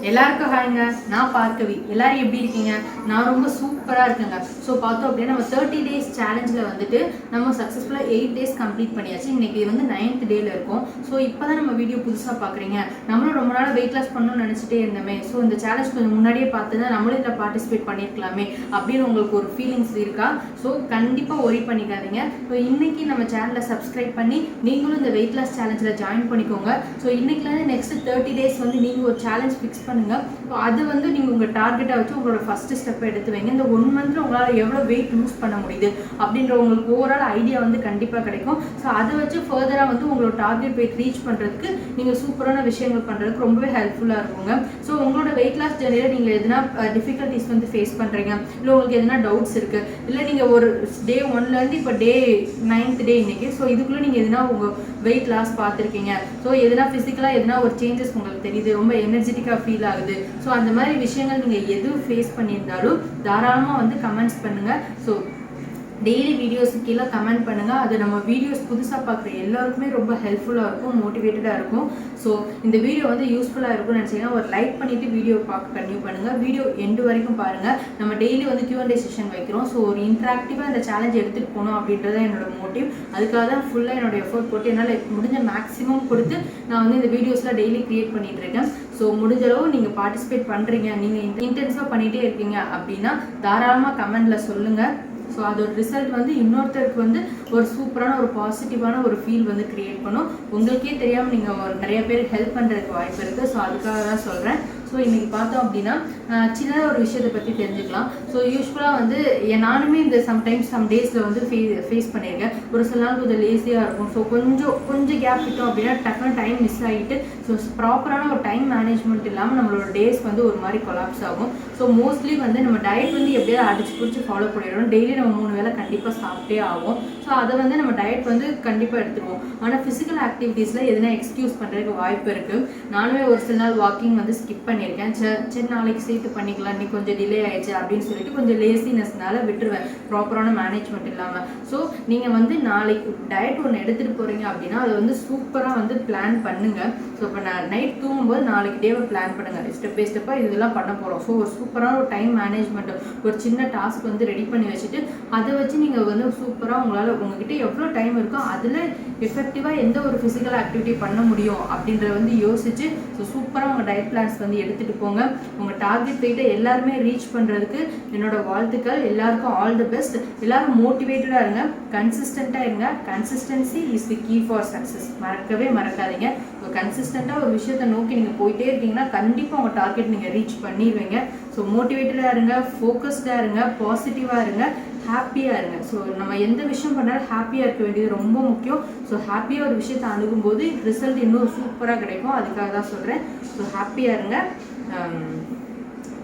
எல்லாருக்கும் ஹாய்ங்க. நான் பார்க்கவி. எல்லாரும் எப்படி இருக்கீங்க? நான் ரொம்ப சூப்பராக இருக்கேங்க. ஸோ பார்த்தோம் அப்படின்னா நம்ம 30 days சேலஞ்சில் வந்துட்டு நம்ம சக்ஸஸ்ஃபுல்லாக 8 days கம்ப்ளீட் பண்ணியாச்சு. இன்றைக்கி வந்து 9th டேயில் இருக்கும். ஸோ இப்போ தான் நம்ம வீடியோ புதுசாக பார்க்குறீங்க. நம்மளும் ரொம்ப நாள் வெயிட் லாஸ் பண்ணணும்னு நினச்சிட்டே இருந்தோமே. ஸோ இந்த சேலஞ்ச் கொஞ்சம் முன்னாடியே பார்த்து தான் நம்மளும் இதில் பார்ட்டிசிபேட் பண்ணியிருக்கலாமே அப்படின்னு உங்களுக்கு ஒரு ஃபீலிங்ஸ் இருக்கா? ஸோ கண்டிப்பாக ஒரி பண்ணிக்காதீங்க. ஸோ இன்றைக்கி நம்ம சேனலை சப்ஸ்கிரைப் பண்ணி நீங்களும் இந்த வெயிட் லாஸ் சேலஞ்சில் ஜாயின் பண்ணிக்கோங்க. ஸோ இன்றைக்கிலேருந்து நெக்ஸ்ட் 30 days வந்து நீங்கள் ஒரு சேலஞ்ச் ஃபிக்ஸ் பண்ணுங்க. ஸோ அது வந்து நீங்கள் உங்கள் டார்கெட்டை வச்சு உங்களோட ஃபஸ்ட்டு ஸ்டெப்பை எடுத்து வைங்க. இந்த 1 மந்த்தில் உங்களால் எவ்வளோ வெயிட் லூஸ் பண்ண முடியுது அப்படின்ற உங்களுக்கு ஓவரால் ஐடியா வந்து கண்டிப்பாக கிடைக்கும். ஸோ அதை வச்சு ஃபர்தராக வந்து உங்களோட டார்கெட் வெயிட் ரீச் பண்ணுறதுக்கு நீங்கள் சூப்பரான விஷயங்கள் பண்ணுறதுக்கு ரொம்பவே ஹெல்ப்ஃபுல்லாக இருக்குங்க. ஸோ உங்களோட வெயிட் லாஸ் ஜெர்னியில் நீங்கள் எதுனா டிஃபிகல்ட்டிஸ் வந்து ஃபேஸ் பண்ணுறீங்க, இல்லை உங்களுக்கு எதுனா டவுட்ஸ் இருக்குது, இல்லை நீங்கள் ஒரு டே 1லேருந்து இப்போ டே 9th டே இன்றைக்கி, ஸோ இதுக்குள்ளே நீங்கள் எதுனா உங்கள் வெயிட் லாஸ் பார்த்துருக்கீங்க, ஸோ எதுனா ஃபிசிக்கலாக எதுனா ஒரு சேஞ்சஸ் உங்களுக்கு தெரியுது, ரொம்ப எனர்ஜெட்டிக்காக ஃபீல் ஆகுது, ஸோ அந்த மாதிரி விஷயங்கள் நீங்கள் எதுவும் ஃபேஸ் பண்ணியிருந்தாலும் தாராளமாக வந்து கமெண்ட்ஸ் பண்ணுங்கள். ஸோ டெய்லி வீடியோஸுக்கு கீழே கமெண்ட் பண்ணுங்கள். அது நம்ம வீடியோஸ் புதுசாக பார்க்குற எல்லாருக்குமே ரொம்ப ஹெல்ப்ஃபுல்லாக இருக்கும், மோட்டிவேட்டடாக இருக்கும். ஸோ இந்த வீடியோ வந்து யூஸ்ஃபுல்லாக இருக்கும்னு நினச்சிங்கன்னா ஒரு லைக் பண்ணிவிட்டு வீடியோ பார்க்க கன்டினியூ பண்ணுங்கள். வீடியோ எண்டு வரைக்கும் பாருங்கள். நம்ம டெய்லி வந்து Q&A செஷன் வைக்கிறோம். ஸோ ஒரு இன்ட்ராக்டிவாக இந்த சேலஞ்ச் எடுத்துகிட்டு போகணும் அப்படின்றது என்னோட மோட்டிவ். அதுக்காக தான் ஃபுல்லாக என்னோட எஃபோர்ட் போட்டு என்னால் முடிஞ்ச மேக்ஸிமம் கொடுத்து நான் வந்து இந்த வீடியோஸ்லாம் டெய்லி க்ரியேட் பண்ணிகிட்டு இருக்கேன். ஸோ முடிஞ்சளவு நீங்கள் பார்ட்டிசிபேட் பண்ணுறீங்க, நீங்கள் இன்டென்ஸாக பண்ணிகிட்டே இருக்கீங்க அப்படின்னா தாராளமாக கமெண்டில் சொல்லுங்கள். ஸோ அதோட ரிசல்ட் வந்து இன்னொருத்தருக்கு வந்து ஒரு சூப்பரான ஒரு பாசிட்டிவான ஒரு ஃபீல் வந்து க்ரியேட் பண்ணும். உங்களுக்கே தெரியாமல் நீங்கள் நிறைய பேர் ஹெல்ப் பண்ணுறதுக்கு வாய்ப்பு இருக்குது. ஸோ அதுக்காக தான் சொல்கிறேன். ஸோ இன்றைக்கி பார்த்தோம் அப்படின்னா சின்னதாக ஒரு விஷயத்தை பற்றி தெரிஞ்சுக்கலாம். ஸோ யூஸ்வலாக வந்து நானுமே இந்த சம்டைம்ஸ் சம் டேஸில் வந்து ஃபேஸ் பண்ணியிருக்கேன். ஒரு சில நாள் கொஞ்சம் லேசியாக இருக்கும். ஸோ கொஞ்சம் கேப் விட்டோம் அப்படின்னா டக்குனு டைம் மிஸ் ஆகிட்டு ஸோ ப்ராப்பரான ஒரு டைம் மேனேஜ்மெண்ட் இல்லாமல் நம்மளோட டேஸ் வந்து ஒரு மாதிரி கொலாப்ஸ் ஆகும். ஸோ மோஸ்ட்லி வந்து நம்ம டயட் வந்து எப்படியாவது அடிச்சு பிடிச்சி ஃபாலோ பண்ணிடுறோம். டெய்லி நம்ம 3 வேளை கண்டிப்பாக சாப்பிட்டே ஆகும். ஸோ அதை வந்து நம்ம டயட் வந்து கண்டிப்பாக எடுத்துருவோம். ஆனால் ஃபிசிக்கல் ஆக்டிவிட்டீஸில் எதுனா எக்ஸ்கியூஸ் பண்ணுறதுக்கு வாய்ப்பு இருக்குது. நானுமே ஒரு சில நாள் வாக்கிங் வந்து ஸ்கிப் பண்ணியிருக்கேன். சரி நாளைக்கு சேர்த்து பண்ணிக்கலாம், இன்னைக்கு கொஞ்சம் டிலே ஆயிடுச்சு அப்படின்னு சொல்லிட்டு கொஞ்சம் லேசினஸ்னால விட்டுருவேன், ப்ராப்பரான மேனேஜ்மெண்ட் இல்லாமல். ஸோ நீங்கள் வந்து நாளைக்கு டயட் ஒன்று எடுத்துகிட்டு போகிறீங்க அப்படின்னா அதை வந்து சூப்பராக வந்து பிளான் பண்ணுங்கள். ஸோ இப்போ நான் நைட் தூங்கும்போது நாளைக்கு டேவை பிளான் பண்ணுங்கள். ஸ்டெப் பை ஸ்டெப்பாக இதெல்லாம் பண்ண போகிறோம். ஸோ ஒரு சூப்பரான ஒரு டைம் மேனேஜ்மெண்ட் ஒரு சின்ன டாஸ்க் வந்து ரெடி பண்ணி வச்சுட்டு அதை வச்சு நீங்கள் வந்து சூப்பராக உங்ககிட்ட எவ்வளோ டைம் இருக்கோ அதில் எஃபெக்டிவாக எந்த ஒரு ஃபிசிக்கல் ஆக்டிவிட்டி பண்ண முடியும் அப்படின்றத வந்து யோசிச்சு ஸோ சூப்பராக உங்கள் டயட் பிளான்ஸ் வந்து எடுத்துகிட்டு போங்க. உங்கள் டார்கெட் வெயிட்டை எல்லாருமே ரீச் பண்ணுறதுக்கு என்னோட வாழ்த்துக்கள். எல்லாருக்கும் ஆல் தி பெஸ்ட். எல்லாரும் மோட்டிவேட்டடாக இருங்க, கன்சிஸ்டண்ட்டாக இருங்க. Consistency is the key for success. மறக்கவே மறக்காதீங்க. ஸோ கன்சிஸ்டண்ட்டாக ஒரு விஷயத்தை நோக்கி நீங்கள் போயிட்டே இருக்கீங்கன்னா கண்டிப்பாக உங்கள் டார்கெட் நீங்கள் ரீச் பண்ணிடுவீங்க. ஸோ மோட்டிவேட்டடாக இருங்க, ஃபோக்கஸ்டாக இருங்க, பாசிட்டிவாக இருங்க, ஹாப்பியாக இருங்க. ஸோ நம்ம எந்த விஷயம் பண்ணாலும் ஹாப்பியாக இருக்க வேண்டியது ரொம்ப முக்கியம். ஸோ ஹாப்பியாக ஒரு விஷயத்தை அணுகும்போது ரிசல்ட் இன்னும் சூப்பராக கிடைக்கும். அதுக்காக தான் சொல்கிறேன். ஸோ ஹாப்பியாக இருங்க.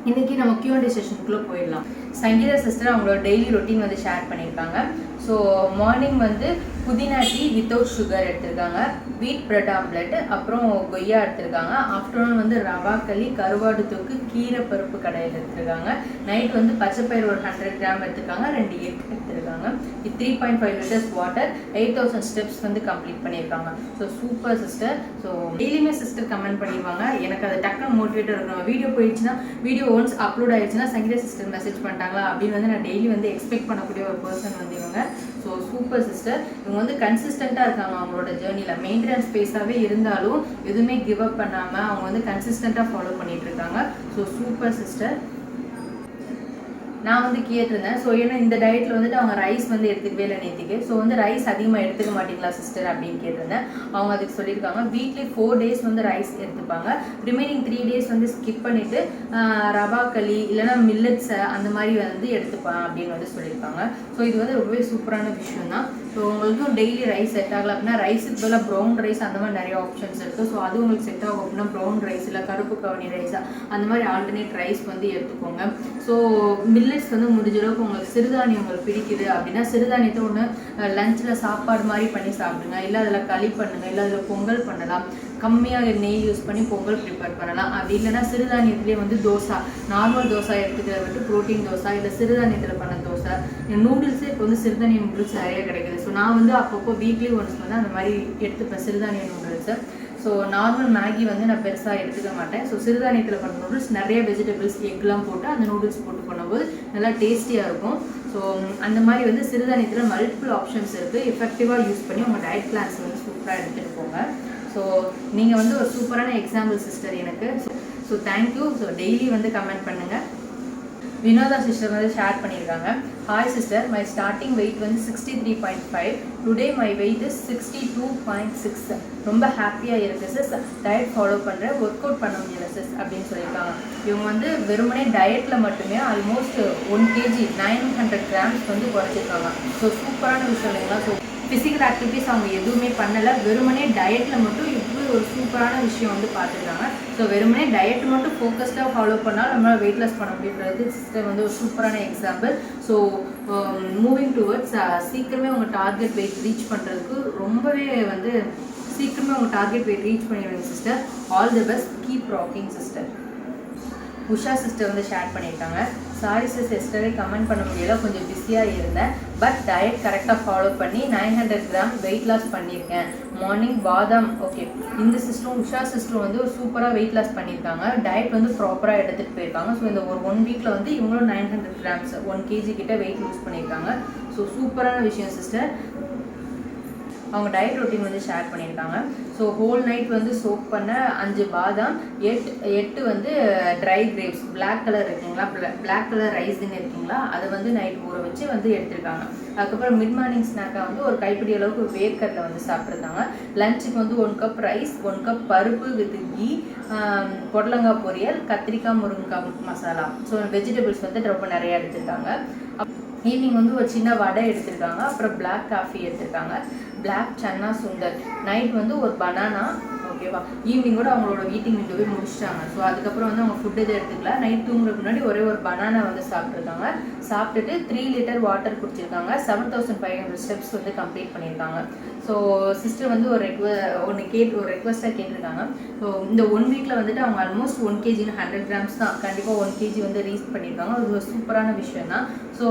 இன்றைக்கி நம்ம Q&A செஷனுக்குள்ளே போயிடலாம். சங்கீதா சிஸ்டர் அவங்களோட டெய்லி ரொட்டீன் வந்து ஷேர் பண்ணியிருக்காங்க. ஸோ மார்னிங் வந்து புதினா டீ வித்தவுட் சுகர் எடுத்திருக்காங்க, வீட் பிரெட் ஆம்லெட், அப்புறம் கொய்யா எடுத்திருக்காங்க. ஆஃப்டர்நூன் வந்து ரவா களி, கருவாடு தொக்கு, கீரை பருப்பு கடையில் எடுத்திருக்காங்க. நைட் வந்து பச்சைப்பயிறு ஒரு 100 கிராம் எடுத்திருக்காங்க, 2 எக் எடுத்திருக்காங்க. 3.5 liters வாட்டர், 8000 ஸ்டெப்ஸ் வந்து கம்ப்ளீட் பண்ணியிருக்காங்க. So super sister. ஸோ டெய்லியுமே சிஸ்டர் கமெண்ட் பண்ணிடுவாங்க. எனக்கு அது டக்குனு மோட்டிவேட்டர் இருக்கும். வீடியோ போயிடுச்சுன்னா வீடியோ ஒன்ஸ் அப்லோட் ஆயிடுச்சுன்னா சங்கீதா சிஸ்டர் மெசேஜ் பண்ணிட்டாங்களா அப்படின்னு வந்து நான் டெய்லி வந்து எக்ஸ்பெக்ட் பண்ணக்கூடிய ஒரு பர்சன் வந்து இவங்க. So super sister. இவங்க வந்து கன்சிஸ்டண்ட்டாக இருக்காங்க அவங்களோட ஜேர்னியில். மெயின்டெனன்ஸ் பேஸாகவே இருந்தாலும் எதுவுமே கிவ் அப் பண்ணாமல் அவங்க வந்து கன்சிஸ்டண்ட்டாக ஃபாலோ பண்ணிட்டு இருக்காங்க. So super sister. நான் வந்து கேட்டிருந்தேன். ஸோ ஏன்னா இந்த டயட்டில் வந்துட்டு அவங்க ரைஸ் வந்து எடுத்துக்கவே இல்லை நேற்றுக்கு. ஸோ வந்து ரைஸ் அதிகமாக எடுத்துக்க மாட்டீங்களா சிஸ்டர் அப்படின்னு கேட்டிருந்தேன். அவங்க அதுக்கு சொல்லியிருக்காங்க வீக்லி 4 days வந்து ரைஸ் எடுத்துப்பாங்க, ரிமைனிங் 3 days வந்து ஸ்கிப் பண்ணிவிட்டு ரவா களி இல்லைனா மில்லட்ஸை அந்த மாதிரி வந்து எடுத்துப்பாங்க அப்படின்னு வந்து சொல்லியிருக்காங்க. ஸோ இது வந்து ரொம்பவே சூப்பரான விஷயம் தான். ஸோ உங்களுக்கும் டெய்லி ரைஸ் செட் ஆகலை அப்படின்னா ரைஸுக்கு பதிலாக ப்ரௌன் ரைஸ் அந்த மாதிரி நிறைய ஆப்ஷன்ஸ் இருக்குது. ஸோ அது உங்களுக்கு செட் ஆகும் அப்படின்னா ப்ரௌன் ரைஸ் இல்லை கருப்பு கவனி ரைஸா அந்த மாதிரி ஆல்டர்னேட் ரைஸ் வந்து எடுத்துக்கோங்க. ஸோ மில்லட்ஸ் வந்து முடிஞ்ச அளவுக்கு உங்களுக்கு சிறுதானியம் உங்களுக்கு பிடிக்குது அப்படின்னா சிறுதானியத்தை ஒன்று லஞ்சில் சாப்பாடு மாதிரி பண்ணி சாப்பிடுங்க. இல்லை அதில் களி பண்ணுங்கள், இல்லை அதில் பொங்கல் பண்ணலாம். கம்மியாக நெய் யூஸ் பண்ணி பொங்கல் ப்ரிப்பேர் பண்ணலாம். அப்படி இல்லைன்னா சிறுதானியத்துலேயே வந்து தோசை, நார்மல் தோசை எடுத்துக்கிறத விட்டு ப்ரோட்டீன் தோசை, இல்லை சிறுதானியத்தில் பண்ண தோசை, நூடுல்ஸே இப்போ வந்து சிறுதானிய நூடுல்ஸ் நிறைய கிடைக்குது. ஸோ நான் வந்து அப்பப்போ வீக்லி ஒன்ஸ் வந்து அந்த மாதிரி எடுத்துப்பேன் சிறுதானிய நூடுல்ஸை. ஸோ நார்மல் மேகி வந்து நான் பெருசாக எடுத்துக்க மாட்டேன். ஸோ சிறுதானியத்தில் பண்ண நூடுல்ஸ் நிறைய வெஜிடபிள்ஸ் எக்லாம் போட்டு அந்த நூடுல்ஸ் போட்டு பண்ணும்போது நல்லா டேஸ்டியாக இருக்கும். ஸோ அந்த மாதிரி வந்து சிறுதானியத்தில் மல்டிபிள் ஆப்ஷன்ஸ் இருக்குது. எஃபெக்டிவாக யூஸ் பண்ணி உங்கள் டயட் பிளான்ஸ் வந்து சூப்பராக எடுத்துகிட்டு போங்க. ஸோ நீங்கள் வந்து ஒரு சூப்பரான எக்ஸாம்பிள் சிஸ்டர் எனக்கு. So thank you. ஸோ டெய்லி வந்து கமெண்ட் பண்ணுங்கள். வினோதா சிஸ்டர் வந்து ஷேர் பண்ணியிருக்காங்க. Hi sister, my starting weight வந்து 63.5. Today my weight is 62.6. ரொம்ப ஹாப்பியாக இருக்குது சிஸ். டயட் ஃபாலோ பண்ணுறேன், ஒர்க் அவுட் பண்ண முடியல சிஸ் அப்படின்னு சொல்லியிருக்காங்க. இவங்க வந்து வெறுமனே டயட்டில் மட்டுமே ஆல்மோஸ்ட் 1 kg 900 grams வந்து குறைச்சிருக்காங்க. ஸோ சூப்பரான விஷயம் இல்லைங்களா? ஸோ ஃபிசிக்கல் ஆக்டிவிட்டிஸ் அவங்க எதுவுமே பண்ணலை, வெறுமனே டயட்டில் மட்டும் இப்படி ஒரு சூப்பரான விஷயம் வந்து பார்த்துருக்காங்க. ஸோ வெறுமனே டயட் மட்டும் ஃபோக்கஸ்டாக ஃபாலோ பண்ணால் நம்மளால் வெயிட் லாஸ் பண்ண முடியுன்றது சிஸ்டர் வந்து ஒரு சூப்பரான எக்ஸாம்பிள். ஸோ மூவிங் டுவர்ட்ஸ் சீக்கிரமே உங்கள் டார்கெட் வெயிட் ரீச் பண்ணுறதுக்கு ரொம்பவே வந்து சீக்கிரமே உங்கள் டார்கெட் வெயிட் ரீச் பண்ணிடுவீங்க sister. All the best, keep rocking sister. Usha sister வந்து ஷேர் பண்ணியிருக்காங்க. சாரி சிஸ், எஸ்டர்டே கமெண்ட் பண்ண முடியல, கொஞ்சம் பிஸியாக இருந்தேன். பட் டயட் கரெக்டாக ஃபாலோ பண்ணி 900 grams வெயிட் லாஸ் பண்ணியிருக்கேன். மார்னிங் பாதாம். ஓகே, இந்த சிஸ்டரும் உஷா சிஸ்டரும் வந்து ஒரு சூப்பராக வெயிட் லாஸ் பண்ணியிருக்காங்க. டயட் வந்து ப்ராப்பராக எடுத்துகிட்டு போயிருக்காங்க. ஸோ இந்த ஒரு 1 வீக்கில் வந்து இவங்களும் 900 grams 1 kg கிட்ட வெயிட் லூஸ் பண்ணியிருக்காங்க. ஸோ சூப்பரான விஷயம் சிஸ்டர். அவங்க டயட் ரொட்டீன் வந்து ஷேர் பண்ணியிருக்காங்க. ஸோ ஹோல் நைட் வந்து சோப் பண்ண 5 பாதாம், 8 வந்து ட்ரை கிரேப்ஸ், பிளாக் கலர் இருக்குங்களா, பிளாக் கலர் ரைஸ்ன்னு இருக்குங்களா, அதை வந்து நைட் ஊற வச்சு வந்து எடுத்திருக்காங்க. அதுக்கப்புறம் மிட் மார்னிங் ஸ்நாக்காக வந்து ஒரு கைப்பிடி அளவுக்கு வேர்க்கடலை வந்து சாப்பிட்ருக்காங்க. லஞ்சுக்கு வந்து 1 கப் ரைஸ், 1 கப் பருப்பு வித் கீ, பொடலங்காய் பொரியல், கத்திரிக்காய் முருங்கைக்காய் மசாலா. ஸோ வெஜிடபிள்ஸ் வந்து ரொம்ப நிறையா எடுத்திருக்காங்க. ஈவினிங் வந்து ஒரு சின்ன வடை எடுத்திருக்காங்க. அப்புறம் பிளாக் காஃபி எடுத்திருக்காங்க. பிளாக் சன்னா சுண்டல். நைட் வந்து ஒரு பனானா. ஓகேவா, ஈவினிங் கூட அவங்களோட ஈட்டிங் விண்டோவே முடிச்சிட்டாங்க. ஸோ அதுக்கப்புறம் வந்து அவங்க ஃபுட் எதுவும் எடுத்துக்கல. நைட் தூங்குறதுக்கு முன்னாடி ஒரே ஒரு பனானா வந்து சாப்பிட்ருக்காங்க. சாப்பிட்டுட்டு 3 லிட்டர் வாட்டர் குடிச்சிருக்காங்க. 7500 ஸ்டெப்ஸ் வந்து கம்ப்ளீட் பண்ணியிருக்காங்க. ஸோ சிஸ்டர் வந்து ஒரு ரெக்வஸ்ட்டாக கேட்டிருக்காங்க. ஸோ இந்த 1 வீக்கில் வந்துட்டு அவங்க ஆல்மோஸ்ட் 1 kg 100 grams தான், கண்டிப்பாக 1 kg வந்து ரீச் பண்ணியிருக்காங்க. அது ஒரு சூப்பரான விஷயம் தான். ஸோ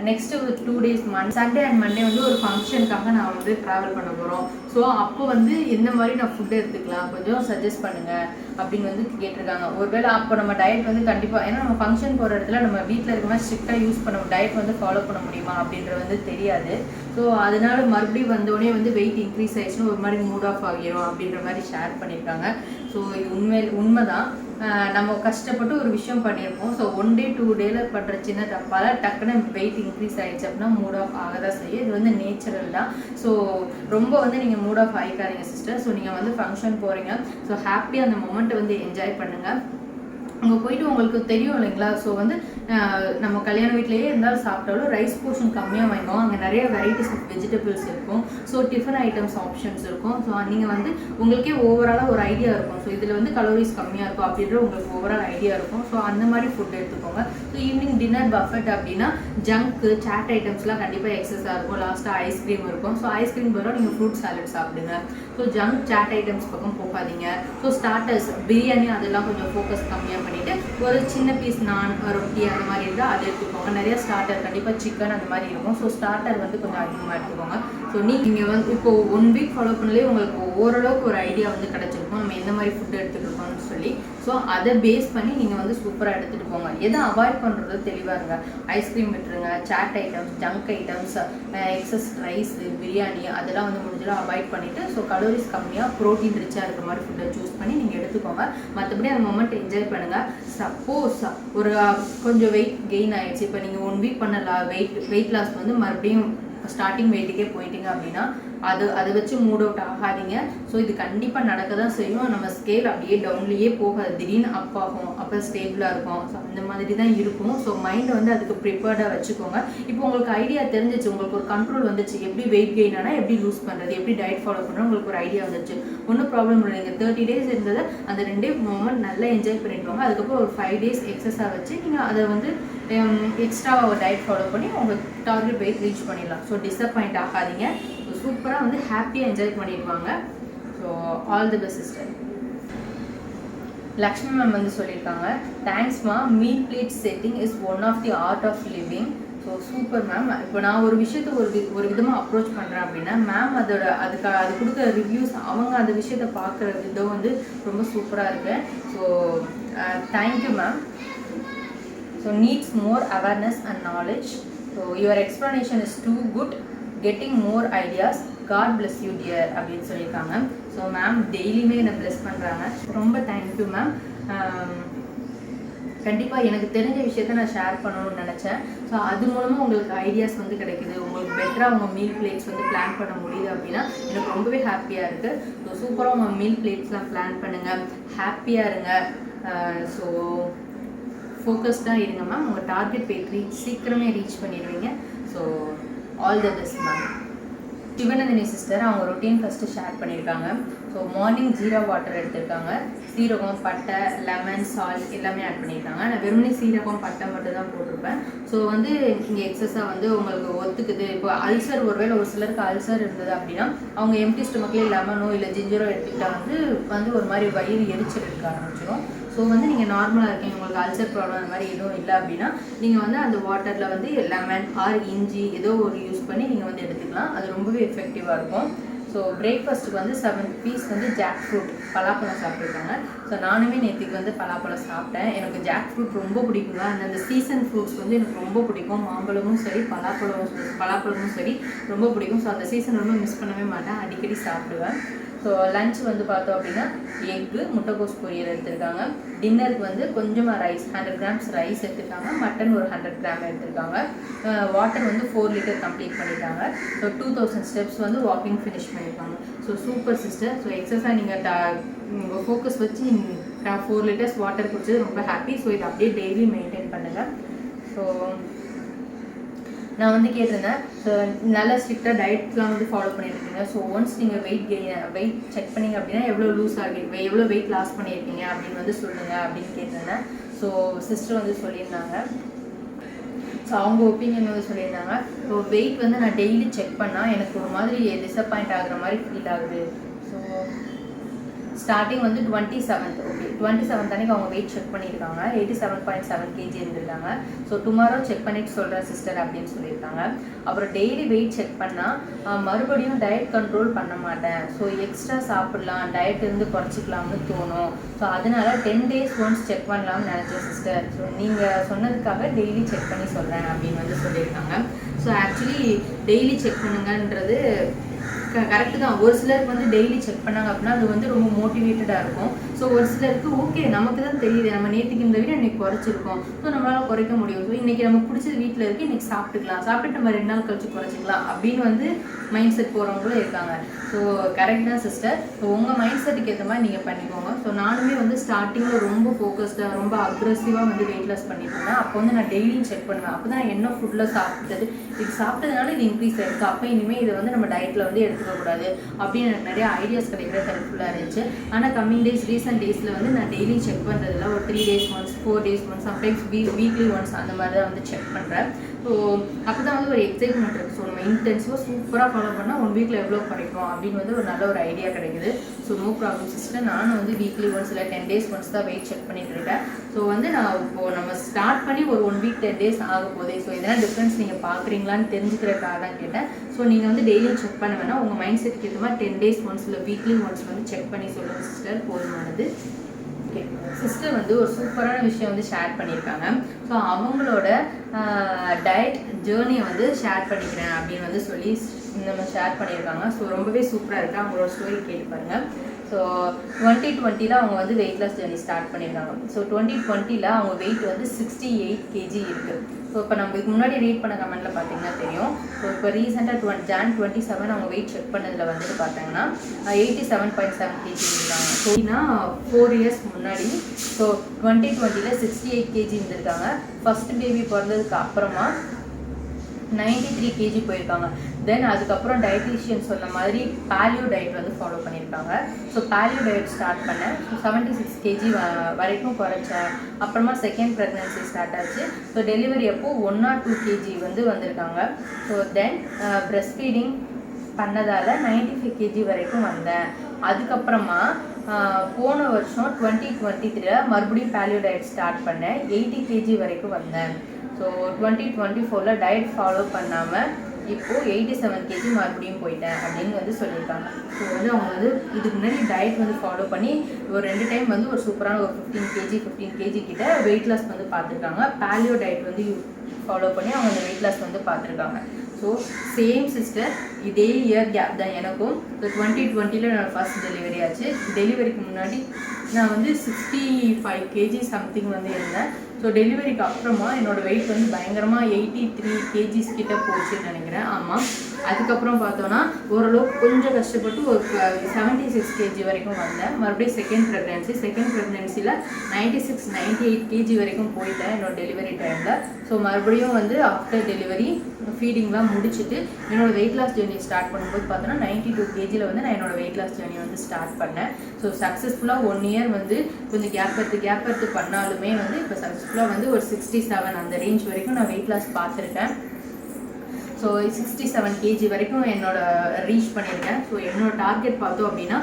நெக்ஸ்ட்டு ஒரு 2 days சண்டே அண்ட் மண்டே வந்து ஒரு ஃபங்க்ஷனுக்காக நான் வந்து ட்ராவல் பண்ண போகிறோம். ஸோ அப்போ வந்து எந்த மாதிரி நான் ஃபுட்டு எடுத்துக்கலாம் கொஞ்சம் சஜஸ்ட் பண்ணுங்கள் அப்படின்னு வந்து கேட்டிருக்காங்க. ஒருவேளை அப்போ நம்ம டயட் வந்து கண்டிப்பாக, ஏன்னா நம்ம ஃபங்க்ஷன் போகிற இடத்துல நம்ம வீட்டில் இருக்க மாதிரி ஸ்ட்ரிக்டாக யூஸ் பண்ண டயட் வந்து ஃபாலோ பண்ண முடியுமா அப்படின்றது வந்து தெரியாது. ஸோ அதனால மறுபடியும் வந்தோடனே வந்து வெயிட் இன்க்ரீஸ் ஆகிடுச்சுன்னா ஒரு மாதிரி மூட் ஆஃப் ஆகிரும் அப்படின்ற மாதிரி ஷேர் பண்ணியிருக்காங்க. ஸோ இது உண்மைதான். நம்ம கஷ்டப்பட்டு ஒரு விஷயம் பண்ணியிருப்போம். ஸோ 1 day 2 dayல பண்ணுற சின்ன தப்பால் டக்குன்னு வெயிட் இன்க்ரீஸ் ஆகிடுச்சு அப்படின்னா மூட் ஆஃப் ஆக தான் செய்யும். இது வந்து நேச்சுரல் தான். ஸோ ரொம்ப வந்து நீங்கள் மூட் ஆஃப் ஆகிக்காதீங்க சிஸ்டர். ஸோ நீங்கள் வந்து ஃபங்க்ஷன் போகிறீங்க. ஸோ ஹாப்பியாக அந்த மொமெண்ட்டை வந்து என்ஜாய் பண்ணுங்கள். அங்கே போயிட்டு உங்களுக்கு தெரியும் இல்லைங்களா. ஸோ வந்து நம்ம கல்யாண வீட்லேயே இருந்தாலும் சாப்பிட்டாலும் ரைஸ் போர்ஷன் கம்மியாக வாங்கிக்குவோம். அங்கே நிறைய வெரைட்டிஸ் ஆஃப் வெஜிடபிள்ஸ் இருக்கும். ஸோ டிஃபன் ஐட்டம்ஸ் ஆப்ஷன்ஸ் இருக்கும். ஸோ நீங்கள் வந்து உங்களுக்கே ஓவராலாக ஒரு ஐடியா இருக்கும். ஸோ இதில் வந்து கலோரிஸ் கம்மியாக இருக்கும் அப்படின்ற உங்களுக்கு ஓவரால் ஐடியா இருக்கும். ஸோ அந்த மாதிரி ஃபுட் எடுத்துக்கோங்க. ஸோ ஈவினிங் டின்னர் பஃபெட் அப்படின்னா ஜங்க்கு சாட் ஐட்டம்ஸ்லாம் கண்டிப்பாக எக்ஸஸாக இருக்கும். லாஸ்ட்டாக ஐஸ்கிரீம் இருக்கும். ஸோ ஐஸ்கிரீம் பதிலாக நீங்கள் ஃப்ரூட் சாலட் சாப்பிடுங்க. ஸோ ஜங்க் சாட் ஐட்டம்ஸ் பக்கம் போகாதீங்க. ஸோ ஸ்டார்டர்ஸ் பிரியாணி அதெல்லாம் கொஞ்சம் ஃபோக்கஸ் கம்மியாக பண்ணிவிட்டு ஒரு சின்ன பீஸ் நான் ரொட்டி அந்த மாதிரி இருந்தால் அதை எடுத்துக்கோங்க. நிறைய ஸ்டார்டர் கண்டிப்பாக சிக்கன் அந்த மாதிரி இருக்கும். ஸோ ஸ்டார்டர் வந்து கொஞ்சம் அதிகமாக எடுத்துக்கோங்க. ஸோ நீங்கள் வந்து இப்போ 1 வீக் ஃபாலோ பண்ணலே உங்களுக்கு ஓரளவுக்கு ஒரு ஐடியா வந்து கிடச்சிருக்கும் நம்ம எந்த மாதிரி ஃபுட் எடுத்துகிட்டு சொல்லி. ஸோ அதை பேஸ் பண்ணி நீங்கள் வந்து சூப்பராக எடுத்துகிட்டு போங்க. எதை அவாய்ட் பண்ணுறது தெளிவாக இருங்க. ஐஸ்கிரீம் விட்டுருங்க, chat items, junk items, excess rice, biryani அதெல்லாம் வந்து முடிஞ்சலாம் அவாய்ட் பண்ணிவிட்டு ஸோ கலோரிஸ் கம்மியாக ப்ரோட்டீன் ரிச்சாக இருக்கிற மாதிரி ஃபுட்டை சூஸ் பண்ணி நீங்கள் எடுத்துக்கோங்க. மற்றபடி அந்த மொமெண்ட் என்ஜாய் பண்ணுங்கள். சப்போஸ் ஒரு கொஞ்சம் வெயிட் கெயின் ஆகிடுச்சு, இப்போ நீங்கள் 1 வீக் பண்ணலாம் வெயிட் லாஸ் வந்து மறுபடியும் ஸ்டார்டிங் வெயிட்டுக்கே போயிட்டீங்க அப்படின்னா அதை வச்சு மூட் அவுட் ஆகாதீங்க. ஸோ இது கண்டிப்பாக நடக்க தான் செய்யும். நம்ம ஸ்கேல் அப்படியே டவுன்லேயே போகாது, திடீர்னு அப் ஆகும், அப்போ ஸ்டேபிளாக இருக்கும். ஸோ அந்த மாதிரி தான் இருக்கும். ஸோ மைண்டை வந்து அதுக்கு ப்ரிப்பேர்டாக வச்சுக்கோங்க. இப்போ உங்களுக்கு ஐடியா தெரிஞ்சிச்சு, உங்களுக்கு ஒரு கண்ட்ரோல் வந்துச்சு, எப்படி வெயிட் கெயின் ஆனால் எப்படி லூஸ் பண்ணுறது, எப்படி டயட் ஃபாலோ பண்ணுறது உங்களுக்கு ஒரு ஐடியா வந்துச்சு. ஒன்றும் ப்ராப்ளம் இல்லை. நீங்கள் 30 days இருந்தது அந்த 2 day மொமெண்ட் நல்லா என்ஜாய் பண்ணிட்டுவாங்க. அதுக்கப்புறம் ஒரு 5 days எக்ஸஸாக வச்சு நீங்கள் அதை வந்து எக்ஸ்ட்ராவாக ஒரு டயட் ஃபாலோ பண்ணி உங்கள் டார்கெட் வெயிட் ரீச் பண்ணிடலாம். ஸோ டிசப்பாயிண்ட் ஆகாதீங்க. ஸோ சூப்பராக வந்து ஹாப்பியாக என்ஜாய் பண்ணிடுவாங்க. So all the best sister. Lakshmi ma'am வந்து சொல்லியிருக்காங்க, தேங்க்ஸ்மா, meal plate setting is one of the art of living. So super ma'am. இப்போ நான் ஒரு விஷயத்தை ஒரு விதமாக அப்ரோச் பண்ணுறேன் அப்படின்னா மேம் அது கொடுக்குற ரிவ்யூஸ், அவங்க அந்த விஷயத்தை பார்க்குற விதம் வந்து ரொம்ப சூப்பராக இருக்கு. So thank you ma'am. So needs more awareness and knowledge. So your explanation is too good, getting more ideas, God bless you dear அப்படின்னு சொல்லியிருக்காங்க. ஸோ மேம் டெய்லியுமே என்னை பிளஸ் பண்ணுறாங்க. ரொம்ப தேங்க்யூ மேம். கண்டிப்பாக எனக்கு தெரிஞ்ச விஷயத்த நான் ஷேர் பண்ணணும்னு நினச்சேன். ஸோ அது மூலமாக உங்களுக்கு ஐடியாஸ் வந்து கிடைக்குது, உங்களுக்கு பெட்டராக உங்கள் மீல் பிளேட்ஸ் வந்து பிளான் பண்ண முடியுது அப்படின்னா எனக்கு ரொம்பவே ஹாப்பியாக இருக்குது. ஸோ சூப்பராக உங்கள் மீல் பிளேட்ஸ்லாம் பிளான் பண்ணுங்கள், ஹாப்பியாக இருங்க. ஸோ ஃபோக்கஸ்டாக இருங்க மேம். உங்கள் டார்கெட் வெயிட் சீக்கிரமே ரீச் பண்ணிடுவீங்க. So all the best ma'am. Sivanandini sister அவங்க ரொட்டீன் ஃபஸ்ட்டு ஷேர் பண்ணியிருக்காங்க. ஸோ மார்னிங் ஜீரா வாட்டர் எடுத்திருக்காங்க, சீரகம், பட்டை, லெமன், சால்ட் எல்லாமே ஆட் பண்ணியிருக்காங்க. நான் வெறுமனே சீரகம், பட்டை மட்டும் தான் போட்டிருப்பேன். ஸோ வந்து இங்கே எக்ஸஸாக வந்து உங்களுக்கு ஒத்துக்குது. இப்போ அல்சர், ஒருவேளை ஒரு சிலருக்கு அல்சர் இருந்தது அப்படின்னா அவங்க எம்டி ஸ்டொமக்லேயே லெமனோ இல்லை ஜிஞ்சரோ எடுத்துக்கிட்டால் வந்து ஒரு மாதிரி வயிறு எரிச்சல் எடுக்க ஆரம்பிச்சிடும். ஸோ வந்து நீங்கள் நார்மலாக இருக்கீங்க, உங்களுக்கு அல்சர் ப்ராப்ளம் அந்த மாதிரி எதுவும் இல்லை அப்படின்னா நீங்கள் வந்து அந்த வாட்டரில் வந்து லெமன் ஆர் இஞ்சி ஏதோ ஒரு யூஸ் பண்ணி நீங்கள் வந்து எடுத்துக்கலாம். அது ரொம்பவே எஃபெக்டிவாக இருக்கும். ஸோ பிரேக்ஃபாஸ்ட்டுக்கு வந்து 7 பீஸ் வந்து ஜாக் ஃப்ரூட் பலாப்பழம் சாப்பிட்ருக்காங்க. ஸோ நானுமே நேற்றுக்கு வந்து பலாப்பழம் சாப்பிட்டேன். எனக்கு ஜாக் ஃப்ரூட் ரொம்ப பிடிக்குங்க. அந்த சீசன் ஃப்ரூட்ஸ் வந்து எனக்கு ரொம்ப பிடிக்கும். மாம்பழமும் சரி, பலாப்பழமும் சரி ரொம்ப பிடிக்கும். ஸோ அந்த சீசன் ரொம்ப மிஸ் பண்ணவே மாட்டேன், அடிக்கடி சாப்பிடுவேன். ஸோ லன்ச் வந்து பார்த்தோம் அப்படின்னா எக்கு, முட்டைக்கோஸ் பொரியல் எடுத்திருக்காங்க. டின்னருக்கு வந்து கொஞ்சமாக ரைஸ், 100 grams ரைஸ் எடுத்துருக்காங்க. மட்டன் ஒரு 100 gram எடுத்திருக்காங்க. வாட்டர் வந்து 4 லிட்டர் கம்ப்ளீட் பண்ணிட்டாங்க. ஸோ 2000 ஸ்டெப்ஸ் வந்து வாக்கிங் ஃபினிஷ் பண்ணியிருக்காங்க. So super sister. So exercise நீங்கள் உங்கள் ஃபோக்கஸ் வச்சு 4 liters வாட்டர் குடிச்சது ரொம்ப ஹாப்பி. ஸோ இதை அப்படியே டெய்லி மெயின்டைன் பண்ணுங்கள். ஸோ நான் வந்து கேட்டிருந்தேன், ஸோ நல்லா ஸ்ட்ரிக்டாக டயட்லாம் வந்து ஃபாலோ பண்ணியிருக்கீங்க. ஸோ ஒன்ஸ் நீங்கள் வெயிட் செக் பண்ணிங்க அப்படின்னா எவ்வளோ லூஸ் ஆகிருக்கீங்க, எவ்வளோ வெயிட் லாஸ் பண்ணியிருக்கீங்க அப்படின்னு வந்து சொல்லுங்கள் அப்படின்னு கேட்டிருந்தேன். ஸோ சிஸ்டர் வந்து சொல்லியிருந்தாங்க. ஸோ அவங்க ஒப்பீனியன் வந்து சொல்லியிருந்தாங்க. ஸோ வெயிட் வந்து நான் டெய்லி செக் பண்ணால் எனக்கு ஒரு மாதிரி டிசப்பாயிண்ட் ஆகுற மாதிரி ஃபீல் ஆகுது. ஸோ ஸ்டார்டிங் வந்து 27th, ஓகே 27th அன்றைக்கி அவங்க வெயிட் செக் பண்ணியிருக்காங்க. 87.7 kg இருந்திருக்காங்க. ஸோ டுமாரோ செக் பண்ணிட்டு சொல்கிறேன் சிஸ்டர் அப்படின்னு சொல்லியிருக்காங்க. அப்புறம் டெய்லி வெயிட் செக் பண்ணால் மறுபடியும் டயட் கண்ட்ரோல் பண்ண மாட்டேன். ஸோ எக்ஸ்ட்ரா சாப்பிட்லாம், டயட் இருந்து குறைச்சிக்கலாம்னு தோணும். ஸோ அதனால 10 days ஒன்ஸ் செக் பண்ணலாம்னு நினச்சேன் சிஸ்டர். ஸோ நீங்கள் சொன்னதுக்காக டெய்லி செக் பண்ணி சொல்கிறேன் அப்படின்னு வந்து சொல்லியிருக்காங்க. ஸோ ஆக்சுவலி டெய்லி செக் பண்ணுங்கன்றது கரெக்டு தான். ஒரு சிலருக்கு வந்து டெய்லி செக் பண்ணாங்க அப்படின்னா அது வந்து ரொம்ப மோட்டிவேட்டடாக இருக்கும். ஸோ ஒரு சிலருக்கு ஓகே நமக்கு தான் தெரியுது, நம்ம நேற்றுக்கு இந்த விட இன்றைக்கி குறைச்சிருக்கோம், ஸோ நம்மளால் குறைக்க முடியும். ஸோ இன்றைக்கி நம்ம பிடிச்சது வீட்டில் இருக்குது, இன்றைக்கி சாப்பிட்டு நம்ம 2 நாள் கழிச்சு குறைச்சிக்கலாம் அப்படின்னு வந்து மைண்ட் செட் போகிறவங்களும் இருக்காங்க. ஸோ கரெக்ட் தான் சிஸ்டர். ஸோ உங்கள் மைண்ட் செட்டுக்கு ஏற்ற மாதிரி நீங்கள் பண்ணிக்கோங்க. ஸோ நானுமே வந்து ஸ்டார்டிங்கில் ரொம்ப ஃபோக்கஸ்டாக ரொம்ப அக்ரெசிவாக வந்து வெயிட் லாஸ் பண்ணிட்டு இருந்தேன். அப்போ வந்து நான் டெய்லியும் செக் பண்ணுவேன். அப்போ தான் என்ன ஃபுட்டில் சாப்பிட்டது, இது சாப்பிட்டதுனால இது இன்க்ரீஸ் ஆகிருக்கு, அப்போ இனிமேல் இதை வந்து நம்ம டயட்டில் வந்து எடுத்துக்கக்கூடாது அப்படின்னு எனக்கு நிறைய ஐடியாஸ் கிடைக்கிற ஹெல்ப்ஃபுல்லாக இருந்துச்சு. ஆனால் கம்மிங் டேஸ் ரீசெண்ட் டேஸில் வந்து நான் டெய்லி செக் பண்ணுறதுல ஒரு 3 days once, 4 days once, sometimes weekly once அந்த மாதிரி தான் வந்து செக் பண்ணுறேன். ஸோ அப்போ தான் வந்து ஒரு எக்ஸைட்மெண்ட் இருக்குது. ஸோ நம்ம இன்டென்சிவாக சூப்பராக ஃபாலோ பண்ணால் 1 weekல எவ்வளோ குறைக்கும் அப்படின்னு வந்து ஒரு நல்ல ஒரு ஐடியா கிடைக்குது. So no problem sister. நானும் வந்து வீக்லி ஒன்ஸ் இல்லை 10 days ஒன்ஸ் தான் வெயிட் செக் பண்ணிட்டு இருக்கேன். ஸோ வந்து நான் இப்போது நம்ம ஸ்டார்ட் பண்ணி ஒரு 1 week 10 days ஆக போதே. ஸோ இதெல்லாம் டிஃப்ரென்ஸ் நீங்கள் பார்க்குறீங்களான்னு தெரிஞ்சுக்கிறதுக்காக தான் கேட்டேன். ஸோ நீங்கள் வந்து டெய்லியும் செக் பண்ண வேணாம், உங்கள் மைண்ட் செட்டுக்கு ஏற்ற மாதிரி 10 days ஒன்ஸ் இல்லை வீக்லி ஒன்ஸ் வந்து செக் பண்ணி சொல்லுங்கள் சிஸ்டர், போதுமானது. ஓகே சிஸ்டர் வந்து ஒரு சூப்பரான விஷயம் வந்து ஷேர் பண்ணியிருக்காங்க. ஸோ அவங்களோட டயட் ஜேர்னியை வந்து ஷேர் பண்ணிக்கிறேன் அப்படின்னு வந்து சொல்லி நம்ம ஷேர் பண்ணியிருக்காங்க. ஸோ ரொம்பவே சூப்பராக இருக்குது. அவங்களோட ஸ்டோரி கேட்டு பாருங்கள். ஸோ 2020 அவங்க வந்து வெயிட் லாஸ் ஜேர்னி ஸ்டார்ட் பண்ணியிருக்காங்க. ஸோ 2020 அவங்க வெயிட் வந்து 68 kg இருக்குது. ஸோ இப்போ நம்ம இதுக்கு முன்னாடி ரீட் பண்ண கமெண்ட்டில் பார்த்தீங்கன்னா தெரியும். ஸோ இப்போ ரீசெண்டாக Jan 27 அவங்க வெயிட் செக் பண்ணதில் வந்துட்டு பார்த்தீங்கன்னா 87.7 kg இருக்காங்க. ஸோ 4 years முன்னாடி ஸோ 2020 68 kg இருந்திருக்காங்க. ஃபர்ஸ்ட் பேபி பிறந்ததுக்கு அப்புறமா 93 kg போயிருக்காங்க. தென் அதுக்கப்புறம் டயட்டீஷியன் சொன்ன மாதிரி பேலியோ டயட் வந்து ஃபாலோ பண்ணியிருக்காங்க. ஸோ பேலியோ டயட் ஸ்டார்ட் பண்ணேன். ஸோ 76 kg வரைக்கும் குறைச்சேன். அப்புறமா செகண்ட் ப்ரெக்னன்சி ஸ்டார்ட் ஆச்சு. ஸோ டெலிவரி அப்போ 1 or 2 kg வந்து வந்திருக்காங்க. ஸோ தென் பிரெஸ்ட் ஃபீடிங் பண்ணதால் 95 kg வரைக்கும் வந்தேன். அதுக்கப்புறமா போன வருஷம் 2023 மறுபடியும் பேலியோ டயட் ஸ்டார்ட் பண்ணேன். 80 kg வரைக்கும் வந்தேன். ஸோ ஸோ 2024 டயட் ஃபாலோ பண்ணாமல் இப்போது 87 கேஜி மறுபடியும் போயிட்டேன் அப்படின்னு வந்து சொல்லியிருக்காங்க. ஸோ வந்து அவங்க வந்து இதுக்கு முன்னாடி டயட் வந்து ஃபாலோ பண்ணி ஒரு 2 டைம் வந்து ஒரு சூப்பரான ஒரு 15 கேஜி கிட்ட வெயிட் லாஸ் வந்து பார்த்துருக்காங்க. பேலியோ டயட் வந்து ஃபாலோ பண்ணி அவங்க அந்த வெயிட் லாஸ் வந்து பார்த்துருக்காங்க. ஸோ சேம் சிஸ்டர், இதே இயர் கேப் தான் எனக்கும். ஸோ 2020 என்னோடய ஃபர்ஸ்ட் டெலிவரி ஆச்சு. டெலிவரிக்கு முன்னாடி நான் வந்து 65 கேஜி சம்திங் வந்து இருந்தேன். ஸோ டெலிவரிக்கு அப்புறமா என்னோடய வெயிட் வந்து பயங்கரமாக 83 கேஜிஸ் கிட்ட போச்சுன்னு நினைக்கிறேன். ஆமாம், அதுக்கப்புறம் பார்த்தோன்னா ஓரளவுக்கு கொஞ்சம் கஷ்டப்பட்டு ஒரு 76 கேஜி வரைக்கும் வந்தேன். மறுபடியும் செகண்ட் ப்ரெக்னென்சியில் 98 கேஜி வரைக்கும் போயிட்டேன் என்னோட டெலிவரி டைமில். ஸோ மறுபடியும் வந்து ஆஃப்டர் டெலிவரி ஃபீடிங்லாம் முடிச்சுட்டு என்னோடய வெயிட் லாஸ் ஜேர்னி ஸ்டார்ட் பண்ணும்போது பார்த்தோன்னா 92 கேஜியில் வந்து நான் என்னோடய வெயிட் லாஸ் ஜேர்னி வந்து ஸ்டார்ட் பண்ணேன். ஸோ சக்ஸஸ்ஃபுல்லாக 1 இயர் வந்து கொஞ்சம் கேப் எடுத்து பண்ணாலுமே வந்து இப்போ சக்ஸஸ்ஃபுல்லாக வந்து ஒரு 67 அந்த ரேஞ்ச் வரைக்கும் நான் வெயிட் லாஸ் பார்த்துருக்கேன். ஸோ 67 கேஜி வரைக்கும் என்னோட ரீச் பண்ணியிருக்கேன். ஸோ என்னோட டார்கெட் பார்த்தோம் அப்படின்னா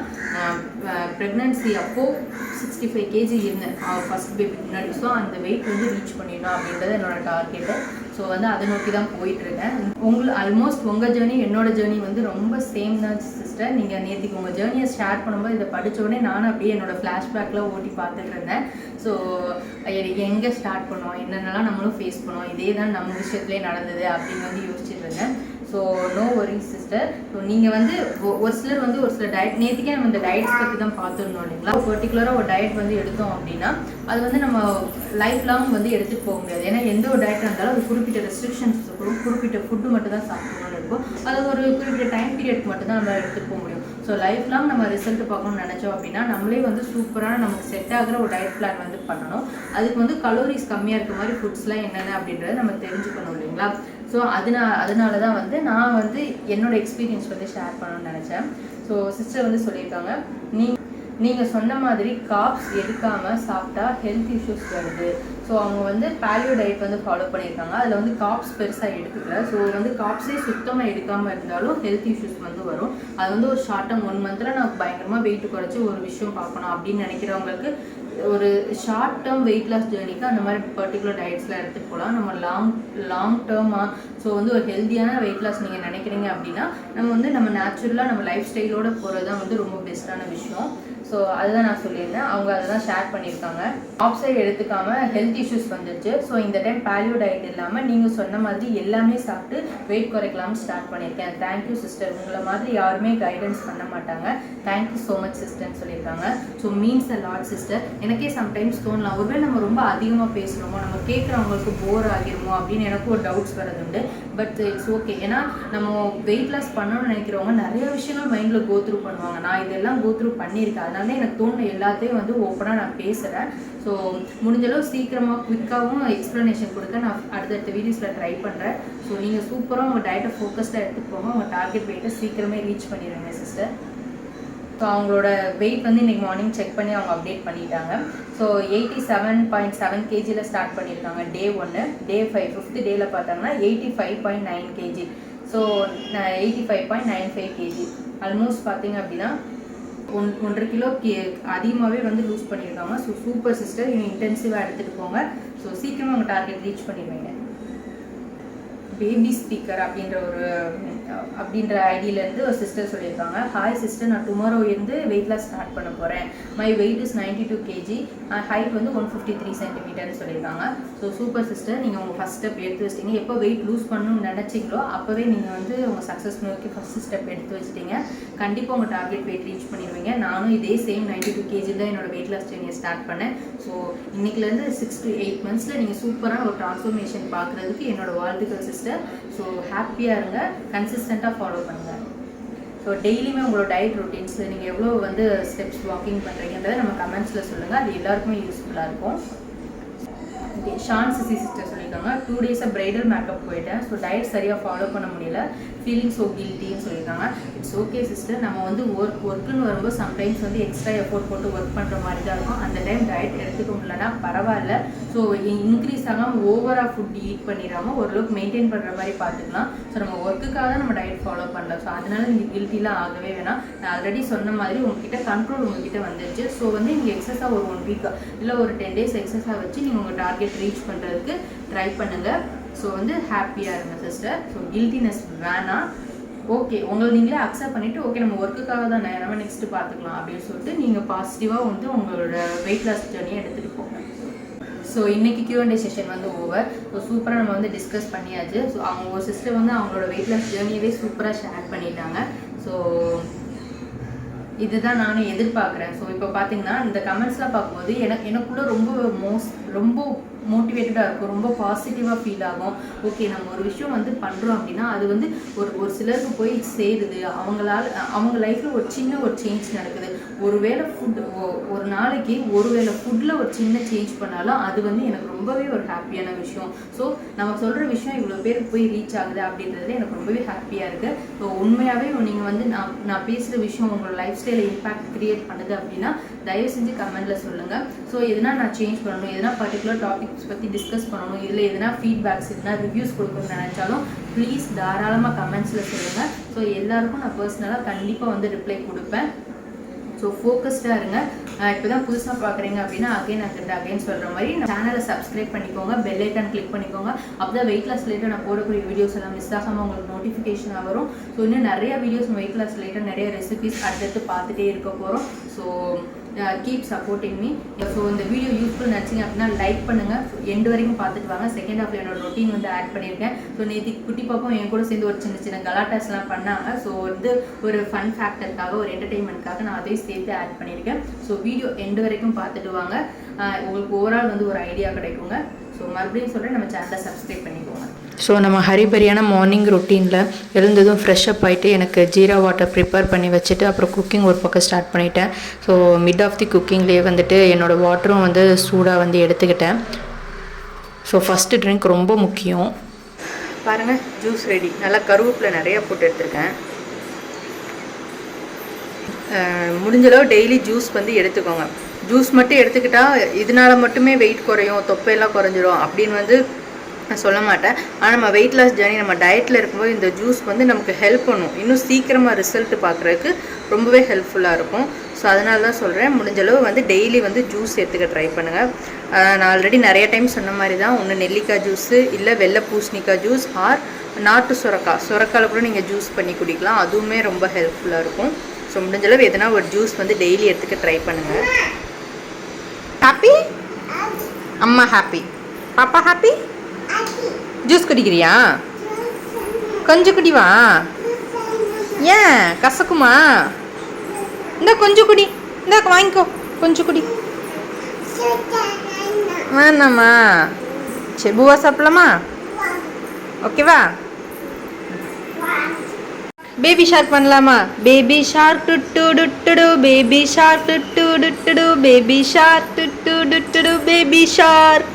ப்ரெக்னன்சி அப்போது 65 கேஜி இருந்தேன் ஃபஸ்ட் பேபிக்கு முன்னாடி. ஸோ அந்த வெயிட் வந்து ரீச் பண்ணிடணும் அப்படின்றது என்னோட டார்கெட்டு. ஸோ வந்து அதை நோக்கி தான் போயிட்டுருக்கேன். ஆல்மோஸ்ட் உங்கள் ஜேர்னி என்னோட ஜேர்னி வந்து ரொம்ப சேம் தான் சிஸ்டர். நீங்கள் நேற்றுக்கு உங்கள் ஜேர்னியை ஷேர் பண்ணும்போது இதை படித்தோடனே நானும் அப்படியே என்னோடய ஃப்ளாஷ்பேக்கில் ஓட்டி பார்த்துட்டு இருந்தேன். ஸோ எங்கே ஸ்டார்ட் பண்ணோம், என்னென்னலாம் நம்மளும் ஃபேஸ் பண்ணோம், இதே தான் நம்ம விஷயத்துலேயே நடந்தது அப்படின்னு வந்து யோசிச்சுட்டு இருந்தேன். So no worries sister. So நீங்கள் வந்து ஒரு சிலர் டயட், நேற்றுக்கே நம்ம இந்த டயட்ஸ் பற்றி தான் பார்த்துருந்தோம் இல்லைங்களா. பர்டிகுலராக ஒரு டயட் வந்து எடுத்தோம் அப்படின்னா அது வந்து நம்ம லைஃப் லாங் வந்து எடுத்துகிட்டு போக முடியாது. ஏன்னா எந்த ஒரு டயட்டாக இருந்தாலும் அது குறிப்பிட்ட ரெஸ்ட்ரிக்ஷன்ஸ் இருக்கும், குறிப்பிட்ட ஃபுட்டு மட்டும் தான் சாப்பிடணும்னு இருக்கும். அது ஒரு குறிப்பிட்ட டைம் பீரியட் மட்டும் தான் நம்ம எடுத்துகிட்டு போக முடியும். ஸோ லைஃப் லாங் நம்ம ரிசல்ட் பார்க்கணும்னு நினச்சோம் அப்படின்னா நம்மளே வந்து சூப்பரான நமக்கு செட் ஆகிற ஒரு டயட் பிளான் வந்து பண்ணணும். அதுக்கு வந்து கலோரிஸ் கம்மியாக இருக்க மாதிரி ஃபுட்ஸ்லாம் என்னென்ன அப்படின்றத நம்ம தெரிஞ்சுக்கணும் இல்லைங்களா. ஸோ அதனால தான் வந்து நான் வந்து என்னோடய எக்ஸ்பீரியன்ஸ் வந்து ஷேர் பண்ணணும்னு நினச்சேன். ஸோ சிஸ்டர் வந்து சொல்லியிருக்காங்க, நீங்கள் சொன்ன மாதிரி காப்ஸ் எடுக்காமல் சாப்பிட்டா ஹெல்த் இஷ்யூஸ் வருது. ஸோ அவங்க வந்து பேலியோ டயட் வந்து ஃபாலோ பண்ணியிருக்காங்க. அதில் வந்து காப்ஸ் பெருசாக எடுத்துக்கல. ஸோ வந்து காப்ஸே சுத்தமாக எடுக்காமல் இருந்தாலும் ஹெல்த் இஷ்யூஸ் வந்து வரும். அது வந்து ஒரு ஷார்ட் டேர்ம் 1 மந்தில் நான் பயங்கரமாக வெயிட் குறைச்சி ஒரு விஷயம் பார்க்கணும் அப்படின்னு நினைக்கிறவங்களுக்கு ஒரு ஷார்ட் டேர்ம் வெயிட் லாஸ் ஜேர்னிக்கு அந்த மாதிரி பர்டிகுலர் டயட்ஸ்லாம் எடுத்துகிட்டு போகலாம். நம்ம லாங் டேர்மாக ஸோ வந்து ஒரு ஹெல்த்தியான வெயிட் லாஸ் நீங்கள் நினைக்கிறீங்க அப்படின்னா நம்ம நேச்சுரலாக நம்ம லைஃப் ஸ்டைலோடு போகிறது தான் வந்து ரொம்ப பெஸ்ட்டான விஷயம். ஸோ அதுதான் நான் சொல்லியிருந்தேன். அவங்க அதை தான் ஷேர் பண்ணியிருக்காங்க. ஆப்ஸை எடுத்துக்காமல் ஹெல்த் இஷ்யூஸ் வந்துச்சு. ஸோ இந்த டைம் பேலியோ டயட் இல்லாமல் நீங்கள் சொன்ன மாதிரி எல்லாமே சாப்பிட்டு வெயிட் குறைக்கலாம்னு ஸ்டார்ட் பண்ணியிருக்கேன். தேங்க்யூ சிஸ்டர், உங்களை மாதிரி யாருமே கைடன்ஸ் பண்ண மாட்டாங்க. தேங்க்யூ ஸோ மச் சிஸ்டர்னு சொல்லியிருக்காங்க. So means a lot sister. எனக்கே சம்டைம்ஸ் தோணலாம், ஒருவேளை நம்ம ரொம்ப அதிகமாக பேசுகிறோமோ, நம்ம கேட்குறவங்களுக்கு போர் ஆகிருமோ அப்படின்னு எனக்கு ஒரு டவுட்ஸ் வரதுண்டு. But it's okay. ஏன்னா நம்ம வெயிட் லாஸ் பண்ணணும்னு நினைக்கிறவங்க நிறைய விஷயங்கள் மைண்டில் கோத்ரூ பண்ணுவாங்க. நான் இதெல்லாம் கோத்ரூ பண்ணியிருக்கேன். அதனால எனக்கு தோணுன எல்லாத்தையும் வந்து ஓப்பனாக நான் பேசுகிறேன். ஸோ முடிஞ்சளவு சீக்கிரமாக குவிக்காகவும் எக்ஸ்ப்ளனேஷன் கொடுக்க நான் அடுத்தடுத்த வீடியோஸில் ட்ரை பண்ணுறேன். ஸோ நீங்கள் சூப்பராக உங்கள் டயட்டை ஃபோக்கஸ்டாக எடுத்துகிட்டு போங்க. உங்கள் டார்கெட் வெயிட்டை சீக்கிரமே ரீச் பண்ணிடுங்க சிஸ்டர். ஸோ அவங்களோட வெயிட் வந்து இன்றைக்கி மார்னிங் செக் பண்ணி அவங்க அப்டேட் பண்ணிட்டாங்க. ஸோ 87.7 கேஜியில் ஸ்டார்ட் பண்ணியிருக்காங்க டே 1. டே 5 5th டேயில் பார்த்தாங்கன்னா 85.9 கேஜி. So 85.95 KG. ஆல்மோஸ்ட் பார்த்தீங்க அப்படின்னா 1.5 கிலோ அதிகமாகவே வந்து லூஸ் பண்ணியிருக்காங்க. ஸோ சூப்பர் சிஸ்டர், நீங்கள் இன்டென்சிவாக எடுத்துகிட்டு போங்க. ஸோ சீக்கிரமாக உங்கள் டார்கெட் ரீச் பண்ணிடுவீங்க. பேபி ஸ்பீக்கர் அப்படின்ற ஐடியிலேருந்து ஒரு சிஸ்டர் சொல்லியிருக்காங்க, ஹாய் சிஸ்டர், நான் டுமாரோ இருந்து வெயிட் லாஸ் ஸ்டார்ட் பண்ண போகிறேன். My weight is 92 KG, height வந்து 153 சென்டிமீட்டர்னு சொல்லியிருக்காங்க. ஸோ சூப்பர் சிஸ்டர், நீங்கள் உங்கள் ஃபஸ்ட் ஸ்டெப் எடுத்து வச்சிட்டிங்க. எப்போ வெயிட் லூஸ் பண்ணணும்னு நினச்சிங்களோ அப்போவே நீங்கள் வந்து உங்கள் சக்ஸஸ் நோக்கி ஃபஸ்ட் ஸ்டெப் எடுத்து வச்சிட்டிங்க. கண்டிப்பாக உங்கள் டார்கெட் வெயிட் ரீச் பண்ணிடுவீங்க. நானும் இதே சேம் 92 கேஜி தான் என்னோடய வெயிட் லாஸ் ஜேர்னியை ஸ்டார்ட் பண்ணேன். ஸோ இன்றைக்கிலேருந்து 6 to 8 monthஸில் நீங்கள் சூப்பரான ஒரு ட்ரான்ஸ்ஃபர்மேஷன் பார்க்குறதுக்கு என்னோட வாழ்த்துக்கள் சிஸ்டர். ஸோ ஹாப்பியாக இருங்க, கன்சிஸ்டண்ட்டாக ஃபாலோ பண்ணுங்கள். ஸோ டெய்லியுமே உங்களோட டயட் ரொட்டீன்ஸில் நீங்கள் எவ்வளோ வந்து ஸ்டெப்ஸ் வாக்கிங் பண்ணுறீங்கன்றதை நம்ம கமெண்ட்ஸில் சொல்லுங்கள். அது எல்லாருக்குமே யூஸ்ஃபுல்லாக இருக்கும். ஷான்சி சிஸ்டர் சொல்லியிருக்காங்க, 2 days பிரைடல் மேக்கப் போயிட்டேன். ஸோ டயட் சரியாக ஃபாலோ பண்ண முடியல, ஃபீலிங் ஸோ கில்ட்டின்னு சொல்லியிருக்காங்க. It's okay sister. நம்ம வந்து ஒர்க்குன்னு வரும்போது சம்டைம்ஸ் வந்து எக்ஸ்ட்ரா எஃபோர்ட் போட்டு ஒர்க் பண்ணுற மாதிரி தான் இருக்கும். அந்த டைம் டயட் எடுத்துக்க முடியலன்னா பரவாயில்ல. ஸோ இன்க்ரீஸ் ஆகாமல் ஓவராக ஃபுட் ஈட் பண்ணிடாமல் ஓரளவுக்கு மெயின்டைன் பண்ணுற மாதிரி பார்த்துக்கலாம். ஸோ நம்ம ஒர்க்குக்காக தான் நம்ம டயட் ஃபாலோ பண்ணலாம். ஸோ அதனால நீங்கள் கில்ட்டிலாம் ஆகவே வேணாம். நான் ஆல்ரெடி சொன்ன மாதிரி உங்ககிட்ட கண்ட்ரோல் உங்ககிட்ட வந்துருச்சு. ஸோ வந்து நீங்கள் எக்ஸஸாக ஒரு 1 வீக் இல்லை ஒரு 10 days எக்ஸஸாக வச்சு நீங்கள் உங்கள் டார்கெட் ரீச் பண்ணுறதுக்கு ட்ரை பண்ணுங்கள். ஸோ வந்து ஹாப்பியாக இருங்க சிஸ்டர். ஸோ கில்ட்டினஸ் வேணாம். ஓகே, உங்களை நீங்களே அக்செப்ட் பண்ணிவிட்டு ஓகே நம்ம ஒர்க்குக்காக தான் நம்ம நெக்ஸ்ட்டு பார்த்துக்கலாம் அப்படின்னு சொல்லிட்டு நீங்கள் பாசிட்டிவாக வந்து உங்களோட வெயிட் லாஸ் ஜர்னியை எடுத்துகிட்டு போங்க. ஸோ இன்றைக்கி Q&A செஷன் வந்து ஓவர். ஸோ சூப்பராக நம்ம வந்து டிஸ்கஸ் பண்ணியாச்சு. ஸோ அவங்க ஒரு சிஸ்டர் வந்து அவங்களோட வெயிட் லாஸ் ஜர்னியவே சூப்பராக ஷேர் பண்ணிட்டாங்க. ஸோ இதுதான் நானும் எதிர்பார்க்குறேன். ஸோ இப்போ பார்த்தீங்கன்னா இந்த கமெண்ட்ஸ்லாம் பார்க்கும்போது எனக்குள்ள ரொம்ப மோட்டிவேட்டடாக இருக்கும், ரொம்ப பாசிட்டிவாக ஃபீல் ஆகும். ஓகே நம்ம ஒரு விஷயம் வந்து பண்ணுறோம் அப்படின்னா அது வந்து ஒரு சிலருக்கு போய் சேருது, அவங்க லைஃப்பில் ஒரு சின்ன ஒரு சேஞ்ச் நடக்குது. ஒருவேளை ஒரு நாளைக்கு ஒருவேளை ஃபுட்டில் ஒரு சின்ன சேஞ்ச் பண்ணாலும் அது வந்து எனக்கு ரொம்பவே ஒரு ஹாப்பியான விஷயம். ஸோ நம்ம சொல்கிற விஷயம் இவ்வளோ பேருக்கு போய் ரீச் ஆகுது அப்படின்றதுல எனக்கு ரொம்பவே ஹாப்பியாக இருக்குது. ஸோ உண்மையாகவே நீங்கள் வந்து நான் பேசுகிற விஷயம் உங்களோட லைஃப் ஸ்டைலில் இம்பாக்ட் க்ரியேட் பண்ணுது அப்படின்னா தயவு செஞ்சு கமெண்ட்டில் சொல்லுங்கள். ஸோ எதுனா நான் சேஞ்ச் பண்ணணும், எதுனா பர்டிகுலர் டாபிக்ஸ் பற்றி டிஸ்கஸ் பண்ணணும், இதில் எதுனா ஃபீட்பேக்ஸ் எதுனா ரிவ்யூஸ் கொடுக்கணும்னு நினச்சாலும் ப்ளீஸ் தாராளமாக கமெண்ட்ஸில் சொல்லுங்கள். ஸோ எல்லாருக்கும் நான் பர்சனலாக கண்டிப்பாக வந்து ரிப்ளை கொடுப்பேன். ஸோ ஃபோக்கஸ்டாக இருங்க. இப்போ தான் புதுசாக பார்க்குறீங்க அப்படின்னா அகைன் சொல்கிற மாதிரி சேனலை சப்ஸ்கிரைப் பண்ணிக்கோங்க, பெல் ஐக்கான் கிளிக் பண்ணிக்கோங்க. அப்போ தான் வெயிட் லாஸ் ரிலேட்டட் நான் போடக்கூடிய வீடியோஸ் எல்லாம் மிஸ் ஆகாமல் உங்களுக்கு நோட்டிஃபிகேஷனாக வரும். ஸோ இன்னும் நிறைய வீடியோஸ் வெயிட் லாஸ் ரிலேட்டட் நிறைய ரெசிபிஸ் அடுத்தடுத்து பார்த்துட்டே இருக்க போகிறோம். So keep supporting me. So இந்த வீடியோ யூஸ்ஃபுல் நினச்சிங்க அப்படின்னா லைக் பண்ணுங்கள், எண்டு வரைக்கும் பார்த்துட்டு வாங்க. செகண்ட் ஹாஃப்ல என்னோட ரொட்டீன் வந்து ஆட் பண்ணியிருக்கேன். ஸோ நேற்று குட்டி பாப்பம் என் கூட சேர்ந்து ஒரு சின்ன கலாட்டாஸ்லாம் பண்ணாங்க. ஸோ வந்து ஒரு ஃபன் ஃபேக்டருக்காக ஒரு என்டர்டெயின்மெண்ட்காக நான் அதையும் சேர்த்து ஆட் பண்ணியிருக்கேன். ஸோ வீடியோ எண்டு வரைக்கும் பார்த்துட்டு வாங்க, உங்களுக்கு ஓவரால் வந்து ஒரு ஐடியா கிடைக்குங்க. ஸோ மறுபடியும் சொல்கிறேன், நம்ம சேனலை சப்ஸ்கிரைப் பண்ணிக்கோங்க. ஸோ நம்ம ஹரிபரியான மார்னிங் ரொட்டீனில் எழுந்ததும் ஃப்ரெஷ்அப் ஆகிட்டு எனக்கு ஜீரா வாட்டர் ப்ரிப்பேர் பண்ணி வச்சுட்டு அப்புறம் குக்கிங் ஒரு பக்கம் ஸ்டார்ட் பண்ணிட்டேன். ஸோ மிட் ஆஃப் தி குக்கிங்லேயே வந்துட்டு என்னோடய வாட்டரும் வந்து சூடாக வந்து எடுத்துக்கிட்டேன். ஸோ ஃபஸ்ட்டு ட்ரிங்க் ரொம்ப முக்கியம். பாருங்கள் ஜூஸ் ரெடி. நல்லா கருவேப்பிலை நிறையா போட்டு எடுத்துருக்கேன். முடிஞ்சளவு டெய்லி ஜூஸ் வந்து எடுத்துக்கோங்க. ஜூஸ் மட்டும் எடுத்துக்கிட்டால் இதனால் மட்டுமே வெயிட் குறையும், தொப்பையெல்லாம் குறைஞ்சிரும் அப்படின்னு வந்து நான் சொல்ல மாட்டேன். ஆனால் நம்ம வெயிட் லாஸ் ஜர்னி நம்ம டயட்டில் இருக்கும்போது இந்த ஜூஸ் வந்து நமக்கு ஹெல்ப் பண்ணும், இன்னும் சீக்கிரமாக ரிசல்ட் பார்க்குறதுக்கு ரொம்பவே ஹெல்ப்ஃபுல்லாக இருக்கும். ஸோ அதனால தான் சொல்கிறேன், முடிஞ்சளவு வந்து டெய்லி வந்து ஜூஸ் எடுத்துக்க ட்ரை பண்ணுங்கள். நான் ஆல்ரெடி நிறைய டைம் சொன்ன மாதிரி தான், ஒன்று நெல்லிக்காய் ஜூஸு இல்லை வெள்ளை பூசணிக்காய் ஜூஸ் ஆர் நாட்டு சுரக்காயில் கூட நீங்கள் ஜூஸ் பண்ணி குடிக்கலாம், அதுவுமே ரொம்ப ஹெல்ப்ஃபுல்லாக இருக்கும். ஸோ முடிஞ்சளவு எதனா ஒரு ஜூஸ் வந்து டெய்லி எடுத்துக்க ட்ரை பண்ணுங்கள். ஹாப்பி அம்மா, ஹாப்பி பாப்பா, ஹாப்பி ஜூஸ் குடிக்கிறியா? கொஞ்சம் குடிவா, ஏன் கசக்குமா? இந்த கொஞ்சம் குடி, இந்த வாங்கிக்கோ, கொஞ்சம் குடி. வேணாமா? சரி பூவா சாப்பிடலாமா? ஓகேவா? பேபி ஷார்க் பண்ணலாமா? Baby shark doo doo, baby shark doo doo, baby shark doo doo, baby shark.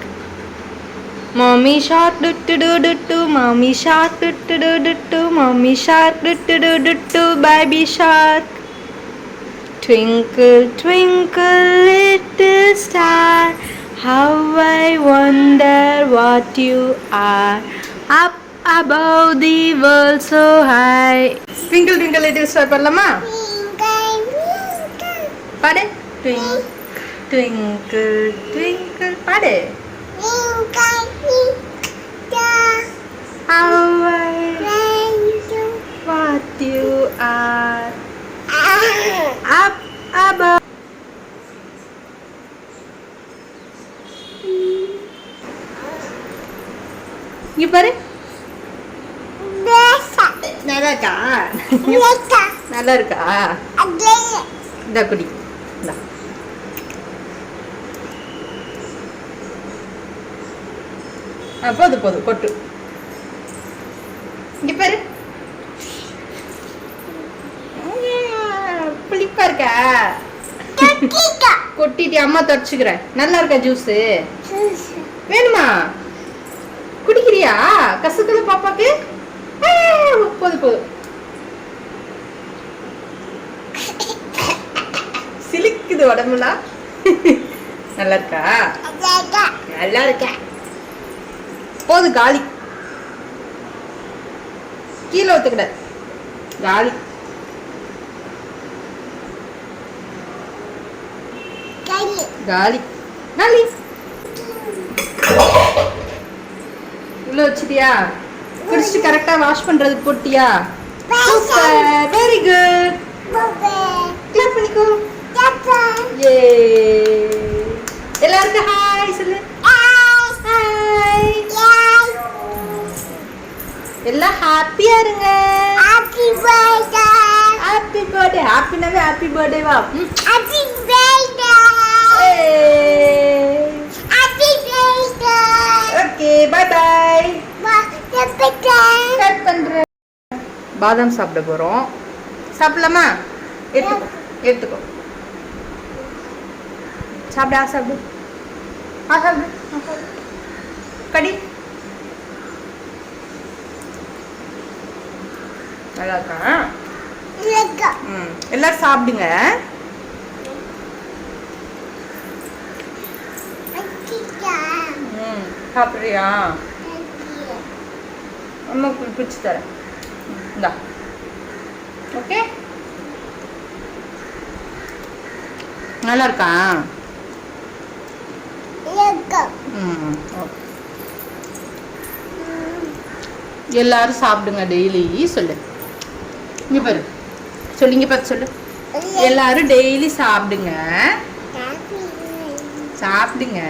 Mommy shark do do do do do, mommy shark do do do do do, mommy shark do do do do do, baby shark. Twinkle twinkle little star, how I wonder what you are, up above the world so high. Twinkle twinkle little star padlama? Pade? Twinkle twinkle twinkle, pade? How I what you are, up above. இங்க பாரு, நல்லா இருக்கா? நல்லா இருக்கா? இந்த குடி, போதும் கொட்டு. இங்க பாரு, புளிப்பா இருக்கா? கொட்டிட்டு அம்மா தொடச்சுக்கிறேன். நல்லா இருக்கா ஜூஸ்? வேணுமா? குடிக்கிறியா? கசக்குது பாப்பாக்கு? போதும் சிலிக்குது உடம்புலாம். நல்லா இருக்கா? நல்லா இருக்கேன். போது காலி. கீழே ஒத்துக்கிட காலி. காலி காலி. உள்ள வச்சிட்டியா? குடிச்சிட்டு கரெக்டா வாஷ் பண்றதுக்கு போட்டியா? Super, very good. கிளாப் பண்ணிக்கோ. ஏ எல்லாருக்கும் ஹாய் சொல்லு. ஹாய். எல்லாம் ஹாப்பியா இருங்க. Happy birthday. Happy birthday. ஹாப்பினாவே ஹாப்பி பர்த்டே வா. Happy birthday. Happy birthday. Okay bye bye. Cut பண்றேன். பாதாம் சாப்பிட போறோம். சாப்பிடலாமா? எடுத்துக்கோ எடுத்துக்கோ. சாப்பிடு. சாப்பிடு. சாப்பிடு. கடி. நல்லா இருக்கா? எல்லாரும் சாப்பிடுங்க. சாப்பிட்றியா? அம்மா பிடிச்சி தரேன். இந்தா. ஓகே, நல்லா இருக்கா? எல்லாரும் சாப்பிடுங்க டெய்லி சொல்லு. இங்க பாரு சொல்லு. இங்க பார்த்து சொல்லு. எல்லாரும் டெய்லி சாப்பிடுங்க. சாப்பிடுங்க.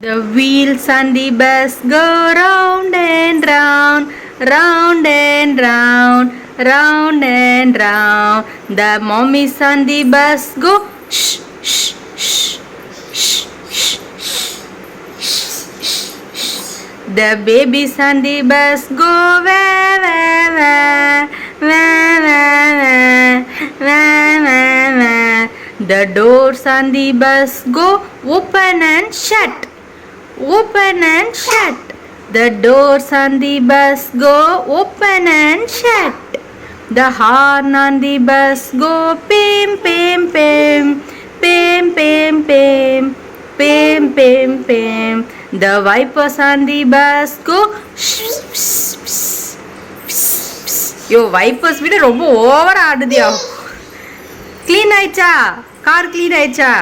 The wheels on the bus go round and round, round and round, round and round. The mommies on the bus go shh shh shh shh shh shh. The babies on the bus go wah wah wah wah wah wah wah wah. The doors on the bus go open and shut, open and shut. The doors on the bus go open and shut. The horn on the bus go pim pim pim pim pim pim pim pim pim. The wipers on the bus go yo wipers விட ரொம்ப over ஆடுதியா. Clean ஆயிச்சா? Car clean ஆயிச்சா?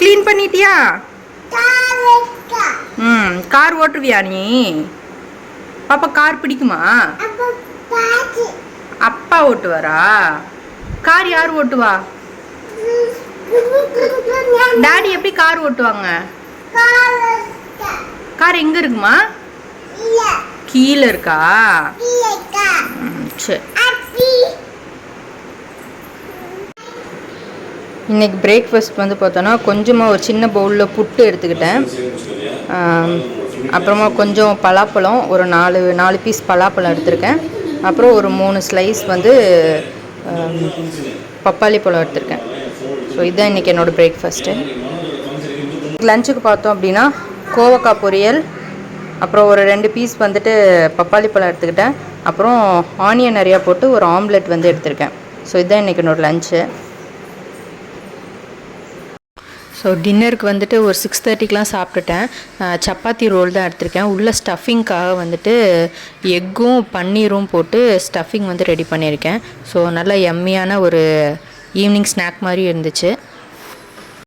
Clean பண்ணிட்டியா? Car ஓட்டுவியா நீ? பாப்பா car பிடிக்குமா? அப்பா ஓட்டுவாரா? கார் யார் ஓட்டுவா? டாடி எப்படி கார் ஓட்டுவாங்க? கார் எங்க இருக்குமா? கீழே இருக்கா? சரி. இன்றைக்கி பிரேக்ஃபாஸ்ட் வந்து பார்த்தோன்னா கொஞ்சமாக ஒரு சின்ன பவுலில் புட்டு எடுத்துக்கிட்டேன். அப்புறமா கொஞ்சம் பலாப்பழம், ஒரு 4 பீஸ் பலாப்பழம் எடுத்திருக்கேன். அப்புறம் ஒரு 3 ஸ்லைஸ் வந்து பப்பாளி பழம் எடுத்திருக்கேன். ஸோ இதுதான் இன்றைக்கி என்னோடய பிரேக்ஃபாஸ்ட்டு. லஞ்சுக்கு பார்த்தோம் அப்படின்னா கோவக்காய் பொரியல், அப்புறம் ஒரு 2 பீஸ் வந்துட்டு பப்பாளி பழம் எடுத்துக்கிட்டேன். அப்புறம் ஆனியன் நிறையா போட்டு ஒரு ஆம்லெட் வந்து எடுத்திருக்கேன். ஸோ இதுதான் இன்றைக்கி என்னோடய லஞ்சு. ஸோ டின்னருக்கு வந்துட்டு ஒரு 6:30க்கெலாம் சாப்பிட்டுட்டேன். சப்பாத்தி ரோல் தான் எடுத்திருக்கேன். உள்ள ஸ்டஃபிங்காக வந்துட்டு எக்கும் பன்னீரும் போட்டு ஸ்டஃபிங் வந்து ரெடி பண்ணியிருக்கேன். ஸோ நல்லா எம்மியான ஒரு ஈவினிங் ஸ்நாக் மாதிரி இருந்துச்சு.